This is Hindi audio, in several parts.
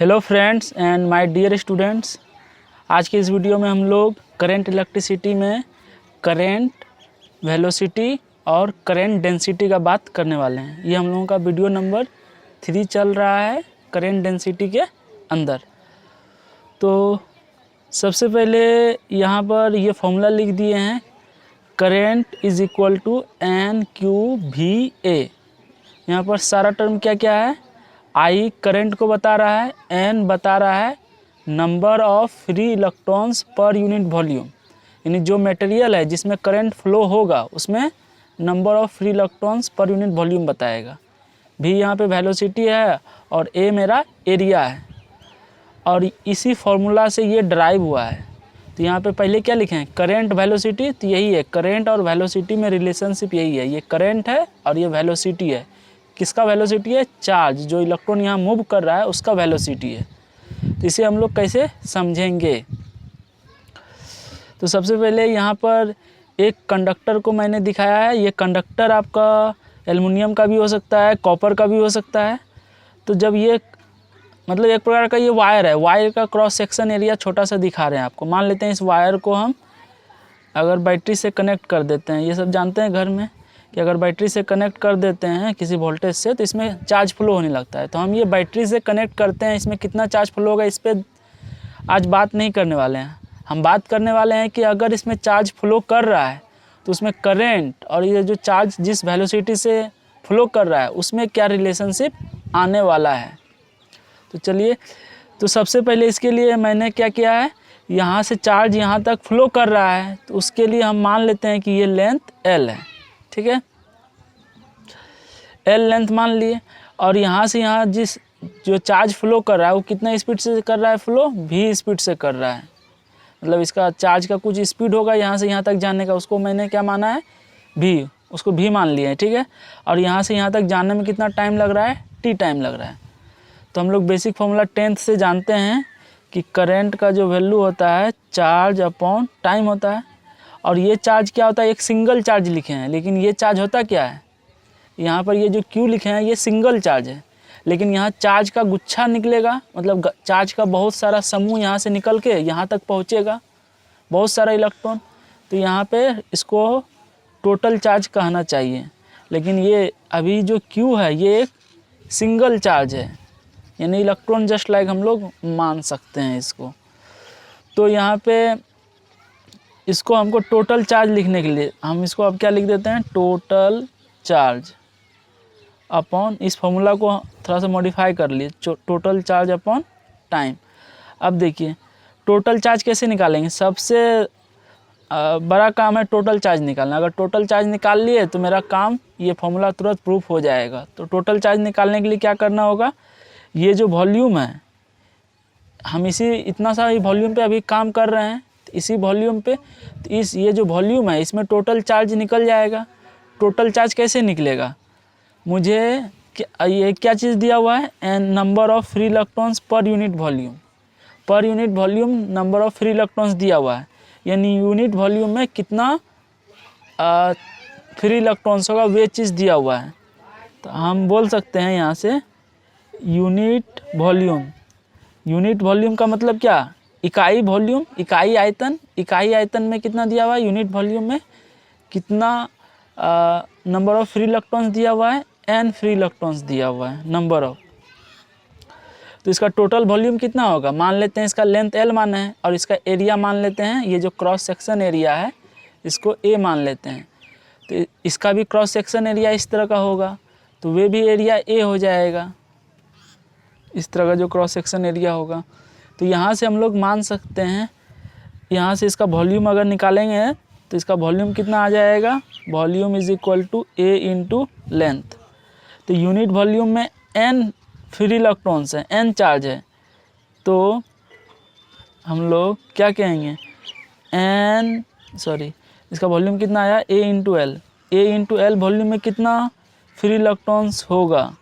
Hello friends and my dear students, आज के इस वीडियो में हम लोग करंट इलेक्ट्रिसिटी में करंट वेलोसिटी और करंट डेंसिटी का बात करने वाले हैं। ये हम लोगों का वीडियो नंबर 3 चल रहा है करंट डेंसिटी के अंदर। तो सबसे पहले यहाँ पर ये फॉर्मूला लिख दिए हैं, current is equal to N Q V A. यहाँ पर सारा टर्म क्या क्या है, आई करंट को बता रहा है, एन बता रहा है number of free electrons per unit volume, यानी जो मटेरियल है जिसमें करंट फ्लो होगा उसमें number of free electrons per unit volume बताएगा। भी यहाँ पे वेलोसिटी है और ए मेरा एरिया है, और इसी फॉर्मूला से ये ड्राइव हुआ है। तो यहाँ पे पहले क्या लिखे हैं, करंट वेलोसिटी, तो यही है करंट और वेलोसिटी में रिलेशनशिप यही है। ये करंट है और ये वेलोसिटी है। किसका वेलोसिटी है, चार्ज जो इलेक्ट्रॉन यहाँ मूव कर रहा है उसका वेलोसिटी है। तो इसे हम लोग कैसे समझेंगे, तो सबसे पहले यहाँ पर एक कंडक्टर को मैंने दिखाया है। ये कंडक्टर आपका एल्युमिनियम का भी हो सकता है, कॉपर का भी हो सकता है। तो जब ये मतलब एक प्रकार का ये वायर है, वायर का क्रॉस सेक्शन एरिया छोटा सा दिखा रहे हैं आपको। मान लेते हैं इस वायर को हम अगर बैटरी से कनेक्ट कर देते हैं, ये सब जानते हैं घर में कि अगर बैटरी से कनेक्ट कर देते हैं किसी वोल्टेज से तो इसमें चार्ज फ्लो होने लगता है। तो हम ये बैटरी से कनेक्ट करते हैं, इसमें कितना चार्ज फ्लो होगा इस पर आज बात नहीं करने वाले हैं। हम बात करने वाले हैं कि अगर इसमें चार्ज फ्लो कर रहा है तो उसमें करंट और ये जो चार्ज जिस वेलोसिटी से फ्लो कर रहा है उसमें क्या रिलेशनशिप आने वाला है। तो चलिए, तो सबसे पहले इसके लिए मैंने क्या किया है, यहाँ से चार्ज यहाँ तक फ्लो कर रहा है तो उसके लिए हम मान लेते हैं कि ये लेंथ L है, ठीक है, L लेंथ मान लिए। और यहाँ से यहाँ जो चार्ज फ्लो कर रहा है वो कितना स्पीड से कर रहा है फ्लो, v स्पीड से कर रहा है। मतलब इसका चार्ज का कुछ स्पीड होगा यहाँ से यहाँ तक जाने का, उसको मैंने क्या माना है, v, उसको v मान लिया है, ठीक है। और यहाँ से यहाँ तक जाने में कितना टाइम लग रहा है, t टाइम लग रहा है। तो हम लोग बेसिक फॉर्मूला 10th से जानते हैं कि करंट का जो वैल्यू होता है चार्ज अपॉन टाइम होता है। और ये चार्ज क्या होता है, एक सिंगल चार्ज लिखे हैं, लेकिन ये चार्ज होता क्या है, यहाँ पर ये जो Q लिखे हैं ये सिंगल चार्ज है, लेकिन यहाँ चार्ज का गुच्छा निकलेगा, मतलब चार्ज का बहुत सारा समूह यहाँ से निकल के यहाँ तक पहुँचेगा, बहुत सारा इलेक्ट्रॉन। तो यहाँ पे इसको टोटल चार्ज कहना चाहिए, लेकिन ये अभी जो Q है ये एक सिंगल चार्ज है, यानी इलेक्ट्रॉन जस्ट लाइक हम लोग मान सकते हैं इसको। तो यहाँ पे इसको हमको टोटल चार्ज लिखने के लिए हम इसको अब क्या लिख देते हैं, टोटल चार्ज अपॉन, इस फॉर्मूला को थोड़ा सा मॉडिफाई कर लिए, टोटल चार्ज अपॉन टाइम। अब देखिए टोटल चार्ज कैसे निकालेंगे, सबसे बड़ा काम है टोटल चार्ज निकालना। अगर टोटल चार्ज निकाल लिए तो मेरा काम ये फॉर्मूला तुरंत प्रूफ हो जाएगा। तो टोटल चार्ज निकालने के लिए क्या करना होगा, ये जो वॉल्यूम है हम इतना सा वॉल्यूम पे अभी काम कर रहे हैं, इसी वॉल्यूम पे तो ये जो वॉल्यूम है इसमें टोटल चार्ज निकल जाएगा। टोटल चार्ज कैसे निकलेगा, मुझे ये क्या चीज़ दिया हुआ है, N number of free electrons per unit volume, per unit volume number of free electrons दिया हुआ है, यानी यूनिट वॉल्यूम में कितना फ्री इलेक्ट्रॉन्स होगा वे चीज़ दिया हुआ है। तो हम बोल सकते हैं यहाँ से यूनिट वॉल्यूम, यूनिट वॉल्यूम का मतलब क्या, इकाई वॉल्यूम, इकाई आयतन, इकाई आयतन में कितना दिया हुआ है, यूनिट वॉल्यूम में कितना नंबर ऑफ फ्री इलेक्ट्रॉन्स दिया हुआ है, एन फ्री इलेक्ट्रॉन्स दिया हुआ है नंबर ऑफ। तो इसका टोटल वॉल्यूम कितना होगा, मान लेते हैं इसका लेंथ L माना है और इसका एरिया मान लेते हैं, ये जो क्रॉस सेक्शन एरिया है इसको A मान लेते हैं। तो इसका भी क्रॉस सेक्शन एरिया इस तरह का होगा तो वे भी एरिया A हो जाएगा, इस तरह का जो क्रॉस सेक्शन एरिया होगा। तो यहाँ से हम लोग मान सकते हैं, यहाँ से इसका वॉल्यूम अगर निकालेंगे तो इसका वॉल्यूम कितना आ जाएगा, volume is equal to A into length. तो यूनिट वॉल्यूम में N फ्री इलेक्ट्रॉन्स है, N चार्ज है, तो हम लोग क्या कहेंगे, इसका वॉल्यूम कितना आया, A into L। A into L volume में कितना फ्री इलेक्ट्रॉन्स होगा,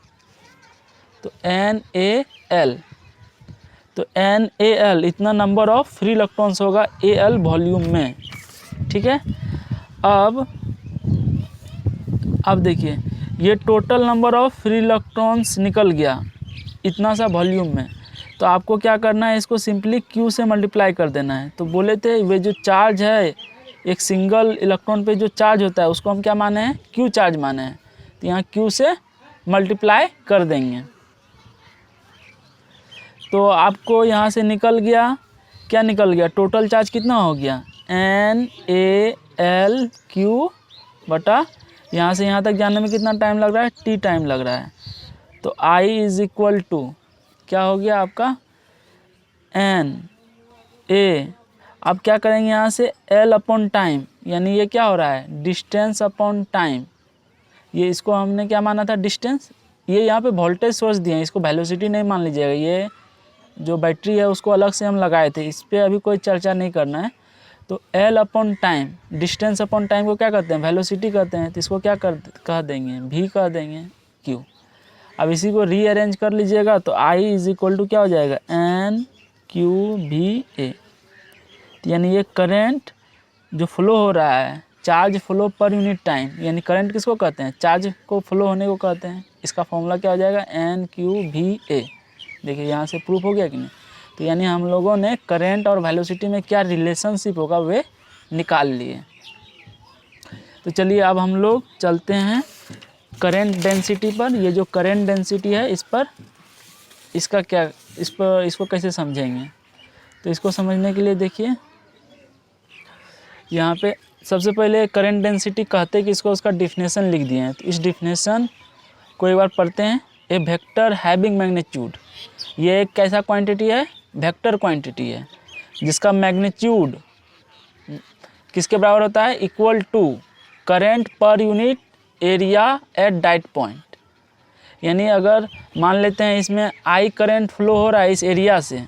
तो NaL। तो NaL इतना नंबर ऑफ फ्री इलेक्ट्रॉन्स होगा Al वॉल्यूम में, ठीक है। अब देखिए ये total number of free electrons निकल गया इतना सा वॉल्यूम में। तो आपको क्या करना है, इसको सिंपली Q से मल्टीप्लाई कर देना है। तो बोले थे वे जो चार्ज है, एक सिंगल इलेक्ट्रॉन पे जो चार्ज होता है उसको हम क्या माने हैं, Q चार्ज माने हैं। तो यहाँ Q से मल्टीप्लाई कर देंगे। तो आपको यहाँ से निकल गया, क्या निकल गया, टोटल चार्ज कितना हो गया, NaLQ बटा, यहाँ से यहाँ तक जाने में कितना टाइम लग रहा है, T टाइम लग रहा है। तो I इज इक्वल टू क्या हो गया आपका, Na। अब क्या करेंगे यहाँ से L अपॉन टाइम, यानी ये क्या हो रहा है, डिस्टेंस अपॉन टाइम। ये इसको हमने क्या माना था, डिस्टेंस। ये यहाँ पे वोल्टेज सोर्स दिए हैं, इसको वेलोसिटी नहीं मान लीजिएगा। ये जो बैटरी है उसको अलग से हम लगाए थे, इस पर अभी कोई चर्चा नहीं करना है। तो L upon time, distance upon time को क्या कहते हैं, वेलोसिटी कहते हैं। तो इसको क्या कह देंगे, V कह देंगे, Q। अब इसी को रीअरेंज कर लीजिएगा तो I इज इक्वल टू क्या हो जाएगा, NQVA। यानी ये करंट जो फ्लो हो रहा है, charge flow per unit time, यानी करंट किसको कहते हैं, चार्ज को फ्लो होने को कहते हैं। इसका फॉर्मूला क्या हो जाएगा, NQVA। देखिए यहाँ से प्रूफ हो गया कि नहीं। तो यानी हम लोगों ने करंट और वेलोसिटी में क्या रिलेशनशिप होगा वे निकाल लिए। तो चलिए अब हम लोग चलते हैं करंट डेंसिटी पर। ये जो करंट डेंसिटी है इस पर, इसका क्या, इसको कैसे समझेंगे। तो इसको समझने के लिए देखिए यहाँ पे सबसे पहले करंट डेंसिटी कहते कि इसको उसका डिफिनेशन लिख दिए हैं। तो इस डिफिनेशन को एक बार पढ़ते हैं। ए वेक्टर हैविंग मैग्नीट्यूड, ये एक कैसा क्वांटिटी है, वेक्टर क्वांटिटी है जिसका मैग्नीट्यूड किसके बराबर होता है, equal to current per unit area at that point. यानी अगर मान लेते हैं इसमें I करंट फ्लो हो रहा है इस एरिया से,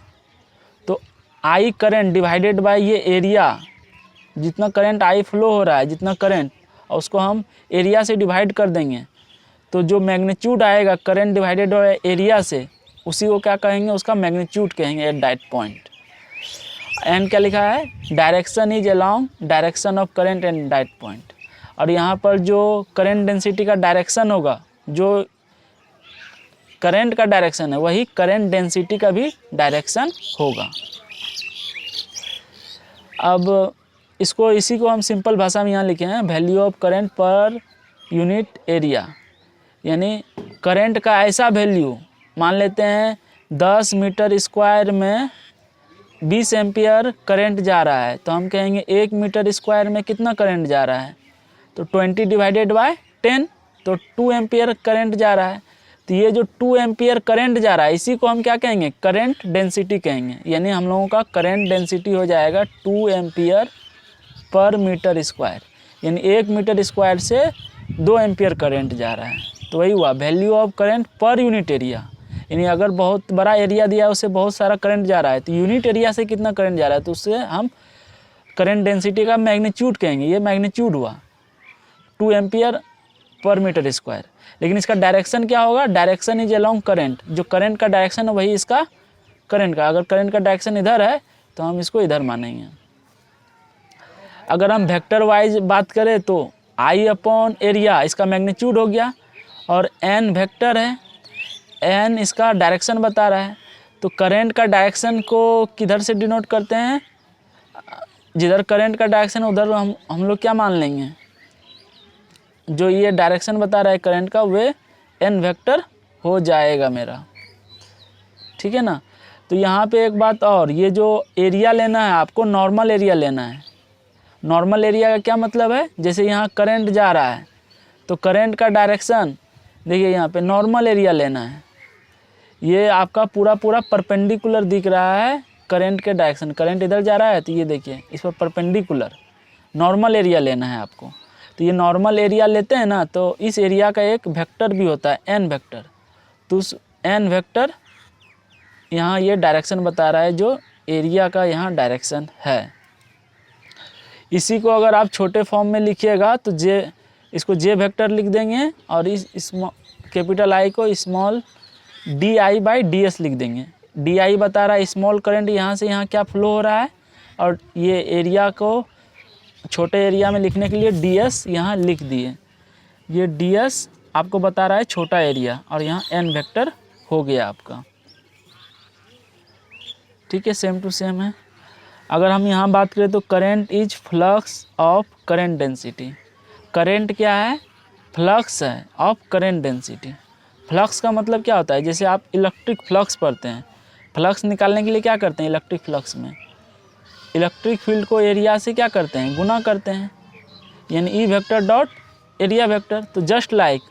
तो I करंट डिवाइडेड बाय ये एरिया, जितना करंट I फ्लो हो रहा है, जितना करंट, और उसको हम एरिया से डिवाइड कर देंगे, तो जो मैग्नीट्यूड आएगा करंट डिवाइडेड बाय एरिया से, उसी को क्या कहेंगे, उसका मैग्नीट्यूड कहेंगे एट दैट पॉइंट। एंड क्या लिखा है, direction is along direction of current and that point. और यहाँ पर जो करंट डेंसिटी का डायरेक्शन होगा, जो करंट का डायरेक्शन है, वही करंट डेंसिटी का भी डायरेक्शन होगा। अब इसको, इसी को हम सिंपल भाषा में यहाँ लिखे हैं, value of current per unit area. यानी करंट का ऐसा वैल्यू, मान लेते हैं 10 मीटर स्क्वायर में 20 एम्पियर करंट जा रहा है, तो हम कहेंगे 1 मीटर स्क्वायर में कितना करंट जा रहा है, तो 20 डिवाइडेड बाय 10, तो 2 एम्पियर करंट जा रहा है। तो ये जो 2 एम्पियर करंट जा रहा है, इसी को हम क्या कहेंगे, करंट डेंसिटी कहेंगे। यानी हम लोगों का करंट डेंसिटी हो जाएगा 2 एम्पियर पर मीटर स्क्वायर। यानी 1 मीटर स्क्वायर से 2 एम्पियर करंट जा रहा है। तो वही हुआ value of current per unit area. यानी अगर बहुत बड़ा एरिया दिया है, उससे बहुत सारा करंट जा रहा है, तो यूनिट एरिया से कितना करंट जा रहा है, तो उससे हम करंट डेंसिटी का मैग्नीट्यूड कहेंगे। ये मैग्नीट्यूड हुआ 2 एम्पियर पर मीटर स्क्वायर। लेकिन इसका डायरेक्शन क्या होगा, डायरेक्शन इज अलोंग करंट। जो करंट का डायरेक्शन है वही इसका करंट का, अगर करंट का डायरेक्शन इधर है तो हम इसको इधर मानेंगे। अगर हम वेक्टर वाइज बात करें तो I अपॉन एरिया इसका मैग्नीट्यूड हो गया, और n वेक्टर है, n इसका डायरेक्शन बता रहा है। तो करंट का डायरेक्शन को किधर से डिनोट करते हैं, जिधर करंट का डायरेक्शन उधर हम लोग क्या मान लेंगे, जो ये डायरेक्शन बता रहा है करंट का, वे n वेक्टर हो जाएगा मेरा, ठीक है ना। तो यहाँ पे एक बात और, ये जो एरिया लेना है आपको, नॉर्मल एरिया लेना है। नॉर्मल एरिया का क्या मतलब है, जैसे यहाँ करंट जा रहा है तो करंट का डायरेक्शन देखिए, यहाँ पे नॉर्मल एरिया लेना है। ये आपका पूरा परपेंडिकुलर दिख रहा है करंट के डायरेक्शन, करंट इधर जा रहा है तो ये देखिए इस पर परपेंडिकुलर नॉर्मल एरिया लेना है आपको। तो ये नॉर्मल एरिया लेते हैं ना, तो इस एरिया का एक वेक्टर भी होता है n वेक्टर। तो उस n वेक्टर यहाँ ये डायरेक्शन बता रहा है, जो एरिया का यहाँ डायरेक्शन है। इसी को अगर आप छोटे फॉर्म में लिखिएगा तो इसको जे वेक्टर लिख देंगे, और इस कैपिटल I को स्मॉल di बाई ds लिख देंगे। di बता रहा है स्मॉल करंट यहाँ से यहाँ क्या फ्लो हो रहा है, और ये एरिया को छोटे एरिया में लिखने के लिए ds यहाँ लिख दिए। ये ds आपको बता रहा है छोटा एरिया, और यहाँ n वेक्टर हो गया आपका। ठीक है, सेम टू सेम है। अगर हम यहाँ बात करें तो current is flux of current density. Current क्या है? फ्लक्स है ऑफ करेंट डेंसिटी। फ्लक्स का मतलब क्या होता है? जैसे आप इलेक्ट्रिक फ्लक्स पढ़ते हैं, फ्लक्स निकालने के लिए क्या करते हैं? इलेक्ट्रिक फ्लक्स में इलेक्ट्रिक फील्ड को एरिया से क्या करते हैं? गुना करते हैं, यानी E vector dot area vector. तो जस्ट लाइक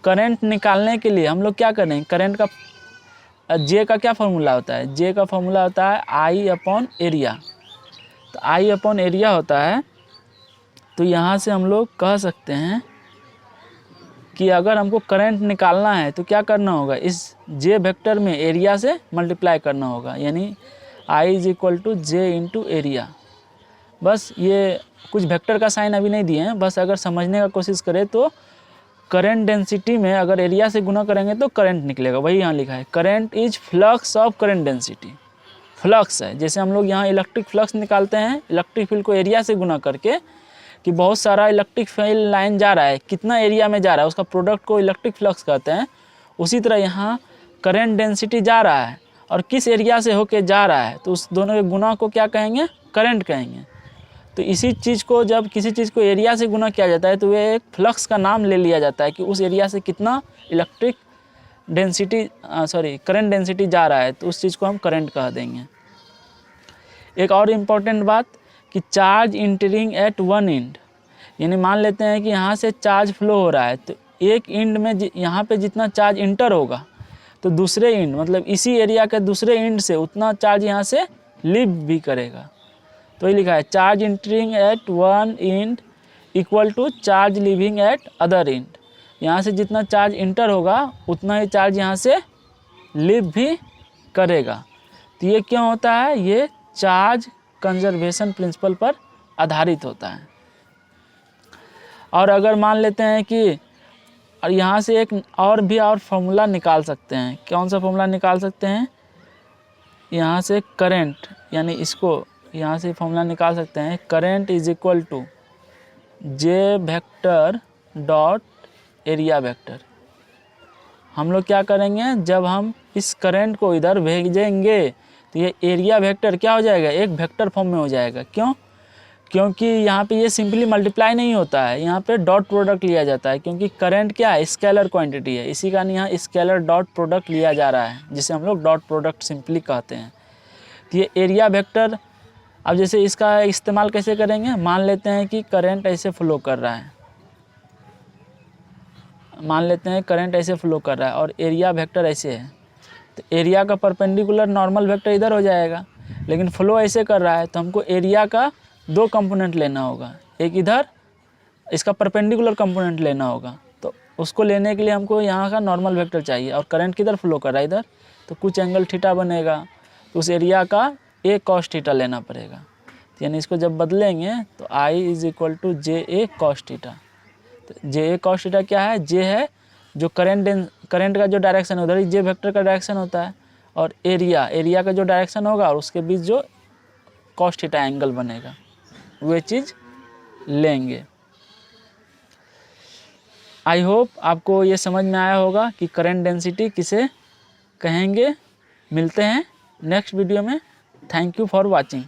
करंट निकालने के लिए हम लोग क्या करें? करंट का जे का क्या फार्मूला होता है? जे का फार्मूला होता है आई अपॉन एरिया। तो आई अपॉन एरिया होता है। तो यहाँ से हम लोग कह सकते हैं कि अगर हमको करंट निकालना है तो क्या करना होगा? इस जे वेक्टर में एरिया से मल्टीप्लाई करना होगा, यानी I is equal to J into area. बस ये कुछ वेक्टर का साइन अभी नहीं दिए हैं, बस अगर समझने का कोशिश करें तो करंट डेंसिटी में अगर एरिया से गुना करेंगे तो करंट निकलेगा। वही यहाँ लिखा है, current is flux of current density. Flux है, जैसे हम लोग यहाँ इलेक्ट्रिक फ्लक्स निकालते हैं इलेक्ट्रिक फील्ड को एरिया से गुना करके, कि बहुत सारा इलेक्ट्रिक फील्ड लाइन जा रहा है, कितना एरिया में जा रहा है, उसका प्रोडक्ट को इलेक्ट्रिक फ्लक्स कहते हैं। उसी तरह यहाँ करंट डेंसिटी जा रहा है और किस एरिया से होके जा रहा है, तो उस दोनों के गुना को क्या कहेंगे? करंट कहेंगे। तो इसी चीज़ को जब किसी चीज़ को एरिया से गुना किया जाता है तो वह एक फ्लक्स का नाम ले लिया जाता है कि उस एरिया से कितना इलेक्ट्रिक डेंसिटी करंट डेंसिटी जा रहा है, तो उस चीज़ को हम करंट कह देंगे। एक और इम्पॉर्टेंट बात कि charge entering at one end, यानी मान लेते हैं कि यहाँ से चार्ज फ्लो हो रहा है, तो एक एंड में यहाँ पे जितना चार्ज इंटर होगा तो दूसरे एंड मतलब इसी एरिया के दूसरे एंड से उतना चार्ज यहाँ से लीव भी करेगा। तो ये लिखा है charge entering at one end equal to charge leaving at other end. यहाँ से जितना चार्ज इंटर होगा उतना ही चार्ज यहाँ से लीव भी करेगा। तो ये क्यों होता है? ये चार्ज कंजर्वेशन प्रिंसिपल पर आधारित होता है। और अगर मान लेते हैं कि और यहाँ से एक और फार्मूला निकाल सकते हैं। कौन सा फार्मूला निकाल सकते हैं? यहाँ से करंट, यानी इसको यहाँ से फार्मूला निकाल सकते हैं, current is equal to J vector dot area vector. हम लोग क्या करेंगे, जब हम इस करंट को इधर भेजेंगे तो ये एरिया वेक्टर क्या हो जाएगा? एक वेक्टर फॉर्म में हो जाएगा। क्यों? क्योंकि यहाँ पे ये सिंपली मल्टीप्लाई नहीं होता है, यहाँ पे डॉट प्रोडक्ट लिया जाता है, क्योंकि करंट क्या है? स्केलर क्वांटिटी है, इसी कारण यहाँ स्केलर डॉट प्रोडक्ट लिया जा रहा है, जिसे हम लोग डॉट प्रोडक्ट सिंपली कहते हैं। तो ये एरिया वेक्टर, अब जैसे इसका इस्तेमाल कैसे करेंगे? मान लेते हैं कि करंट ऐसे फ्लो कर रहा है, मान लेते हैं करंट ऐसे फ्लो कर रहा है और एरिया वेक्टर ऐसे है, तो एरिया का परपेंडिकुलर नॉर्मल वेक्टर इधर हो जाएगा, लेकिन फ्लो ऐसे कर रहा है तो हमको एरिया का दो कंपोनेंट लेना होगा, एक इधर इसका परपेंडिकुलर कंपोनेंट लेना होगा। तो उसको लेने के लिए हमको यहाँ का नॉर्मल वेक्टर चाहिए और करंट किधर फ्लो कर रहा है? इधर, तो कुछ एंगल थीटा बनेगा, तो उस एरिया का ए कॉस थीटा लेना पड़ेगा। तो यानी इसको जब बदलेंगे तो I is equal to J A cos theta. तो जे ए कॉस थीटा क्या है? जे है जो करंट का जो डायरेक्शन है, उधर ही जे वेक्टर का डायरेक्शन होता है, और एरिया का जो डायरेक्शन होगा और उसके बीच जो कॉस थीटा एंगल बनेगा वे चीज़ लेंगे। आई होप आपको ये समझ में आया होगा कि करंट डेंसिटी किसे कहेंगे। मिलते हैं नेक्स्ट वीडियो में। Thank you for watching.